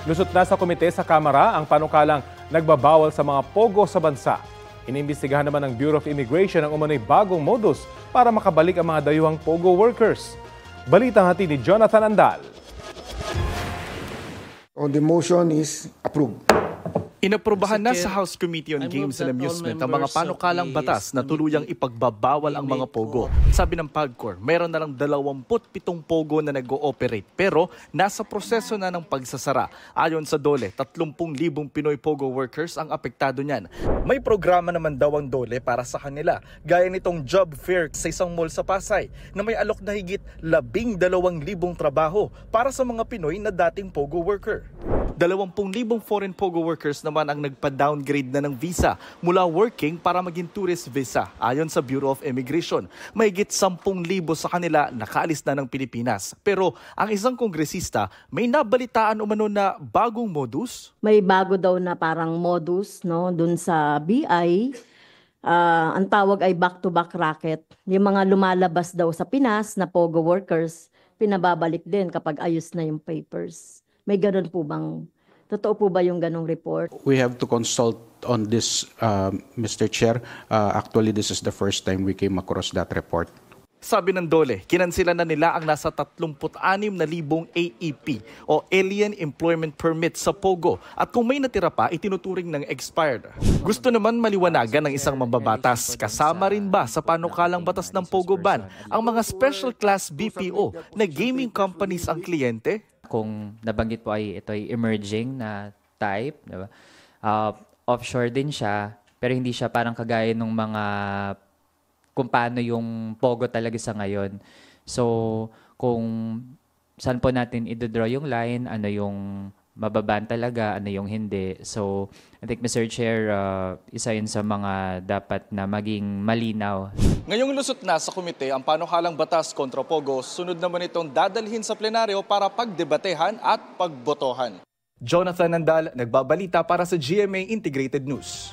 Lusot na sa komite sa Kamara ang panukalang nagbabawal sa mga pogo sa bansa. Inimbestigahan naman ng Bureau of Immigration ang umano'y bagong modus para makabalik ang mga dayuhang pogo workers. Balitang hatid ni Jonathan Andal. The motion is approved. Inaprubahan na sa House Committee on Games and Amusement ang mga panukalang batas na tuluyang ipagbabawal ang mga pogo. Sabi ng PAGCOR, mayroon na lang 27 pogo na nag-ooperate pero nasa proseso na ng pagsasara. Ayon sa DOLE, 30,000 Pinoy pogo workers ang apektado niyan. May programa naman daw ang DOLE para sa kanila, gaya nitong job fair sa isang mall sa Pasay na may alok na higit 12,000 trabaho para sa mga Pinoy na dating pogo worker. 20,000 foreign pogo workers naman ang nagpa-downgrade na ng visa mula working para maging tourist visa. Ayon sa Bureau of Immigration, mahigit 10,000 sa kanila nakaalis na ng Pilipinas. Pero ang isang kongresista, may nabalitaan umano na bagong modus. May bago daw na parang modus no dun sa BI. Ang tawag ay back-to-back racket. Yung mga lumalabas daw sa Pinas na pogo workers, pinababalik din kapag ayos na yung papers. May ganun po bang, totoo po ba yung ganung report? We have to consult on this, Mr. Chair. Actually, this is the first time we came across that report. Sabi ng DOLE, kinansilan na nila ang nasa 36,000 AEP o Alien Employment Permit sa POGO at kung may natira pa, itinuturing ng expired. Gusto naman maliwanagan ng isang mambabatas, kasama rin ba sa panukalang batas ng POGO ban ang mga special class BPO na gaming companies ang kliyente? Kung nabanggit po ay ito ay emerging na type, diba? Offshore din siya, pero hindi siya parang kagaya ng mga kung paano yung POGO talaga sa ngayon. So, kung saan po natin i-draw yung line, ano yung mababan talaga, ano yung hindi. So, I think, Mr. Chair, isa yun sa mga dapat na maging malinaw. Ngayong lusot na sa komite ang panukalang batas kontra POGO, sunod naman itong dadalhin sa plenaryo para pagdebatehan at pagbotohan. Jonathan Andal, nagbabalita para sa GMA Integrated News.